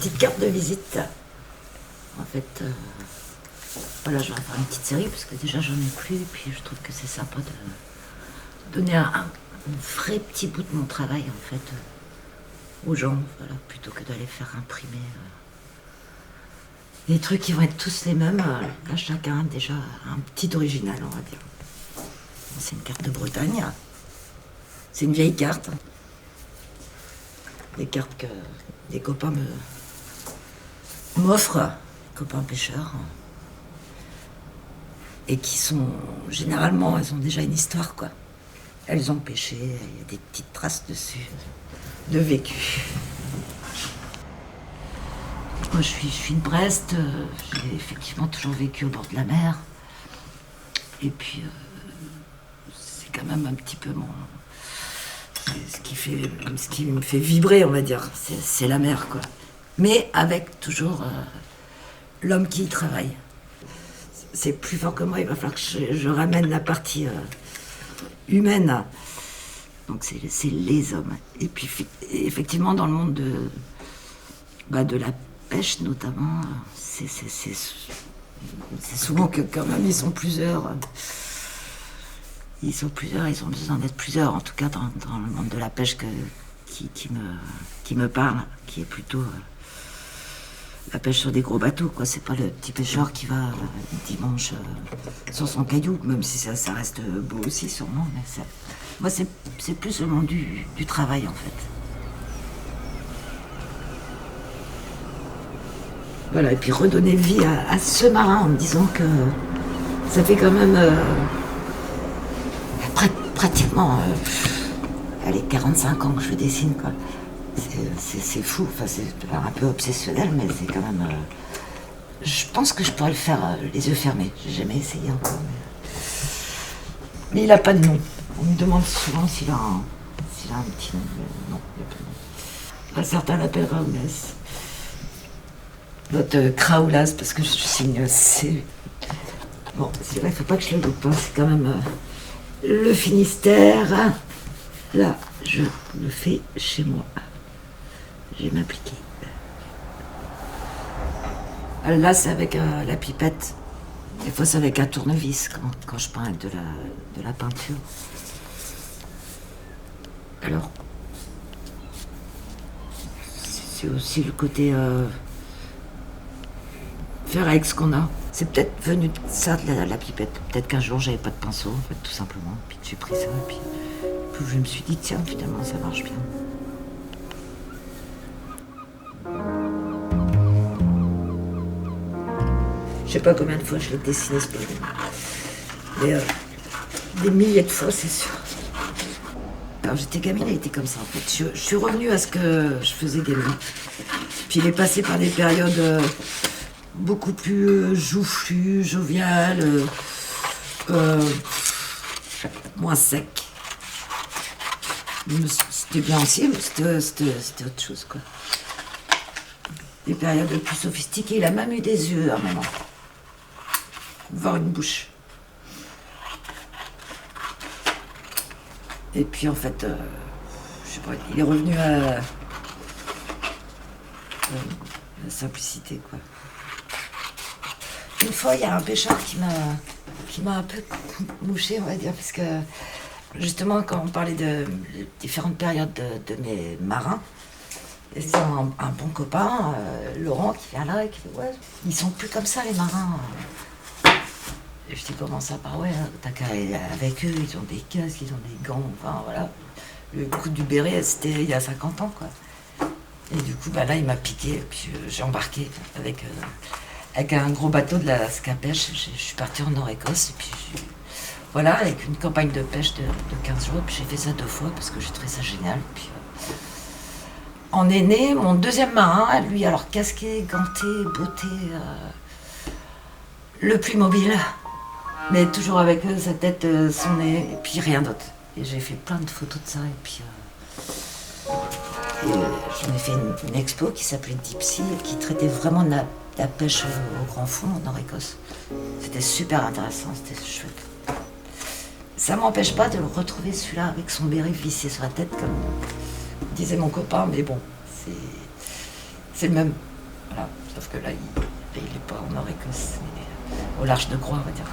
petite carte de visite. En fait, voilà, je vais faire une petite série parce que déjà j'en ai plus et puis je trouve que c'est sympa de donner un vrai petit bout de mon travail en fait aux gens, voilà, plutôt que d'aller faire imprimer des trucs qui vont être tous les mêmes. Là, chacun a déjà un petit original, on va dire. C'est une carte de Bretagne. C'est une vieille carte. Des cartes que des copains m'offrent, copains pêcheurs. Et qui sont, généralement, elles ont déjà une histoire, quoi. Elles ont pêché, il y a des petites traces dessus de vécu. Moi, je suis de Brest, j'ai effectivement toujours vécu au bord de la mer. Et puis, c'est quand même un petit peu ce qui me fait vibrer, on va dire. C'est la mer, quoi. Mais avec toujours l'homme qui y travaille. C'est plus fort que moi, il va falloir que je ramène la partie humaine. Donc c'est les hommes. Et puis effectivement, dans le monde de la pêche notamment, c'est souvent que quand même ils sont plusieurs. Ils ont besoin d'être plusieurs, en tout cas dans le monde de la pêche qui me parle, qui est plutôt la pêche sur des gros bateaux, quoi. C'est pas le petit pêcheur qui va dimanche sur son caillou, même si ça reste beau aussi sûrement, mais moi c'est plus le monde du travail en fait. Voilà, et puis redonner vie à ce marin en me disant que ça fait quand même pratiquement 45 ans que je dessine, quoi. C'est fou, enfin, c'est un peu obsessionnel, mais c'est quand même. Je pense que je pourrais le faire les yeux fermés. J'ai jamais essayé encore. Mais il n'a pas de nom. On me demande souvent s'il a un petit nom. Non, il n'y a pas de nom. Là, certains l'appellent Raoulas. Notre Kraoulas, parce que je signe C. Bon, c'est vrai, il ne faut pas que je le loupe. Hein. C'est quand même le Finistère. Là, je le fais chez moi. Je vais m'appliquer. Là, c'est avec la pipette. Des fois, c'est avec un tournevis quand je peins avec de la peinture. Alors, c'est aussi le côté faire avec ce qu'on a. C'est peut-être venu de ça, de la pipette. Peut-être qu'un jour, j'avais pas de pinceau, en fait, tout simplement. Puis que j'ai pris ça, puis je me suis dit, tiens, finalement, ça marche bien. Je sais pas combien de fois je l'ai dessiné ce podium. Mais des milliers de fois, c'est sûr. Quand j'étais gamine, il était comme ça en fait. Je suis revenue à ce que je faisais gamine. Puis il est passé par des périodes beaucoup plus joufflues, joviales, moins secs. C'était bien aussi, mais c'était autre chose, quoi. Des périodes plus sophistiquées. Il a même eu des yeux à un moment. Voir une bouche. Et puis en fait, je sais pas, il est revenu à la simplicité, quoi. Une fois, il y a un pêcheur qui m'a un peu mouché, on va dire, parce que justement, quand on parlait de différentes périodes de mes marins, et c'est un bon copain, Laurent, qui vient là et qui dit ouais, ils sont plus comme ça les marins. Et je dis comment ça, bah ouais, t'as qu'à aller avec eux, ils ont des casques, ils ont des gants, enfin voilà. Le coup du béret, c'était il y a 50 ans, quoi. Et du coup, bah là, il m'a piqué, et puis j'ai embarqué avec un gros bateau de la Scapèche. Je suis partie en Nord-Écosse, et puis voilà, avec une campagne de pêche de 15 jours, puis j'ai fait ça 2 fois parce que j'ai trouvé ça génial. Puis, en est né mon deuxième marin, lui, alors casqué, ganté, botté, le plus mobile. Mais toujours avec sa tête, son nez, et puis rien d'autre. Et j'ai fait plein de photos de ça, et puis j'en ai fait une expo qui s'appelait Deep Sea, qui traitait vraiment de la pêche au grand fond en Nord-Écosse. C'était super intéressant, c'était chouette. Ça m'empêche pas de le retrouver celui-là avec son béret vissé sur la tête, comme disait mon copain, mais bon, c'est le même. Voilà. Sauf que là, il est pas en nord Écosse, mais au large de Groix, on va dire.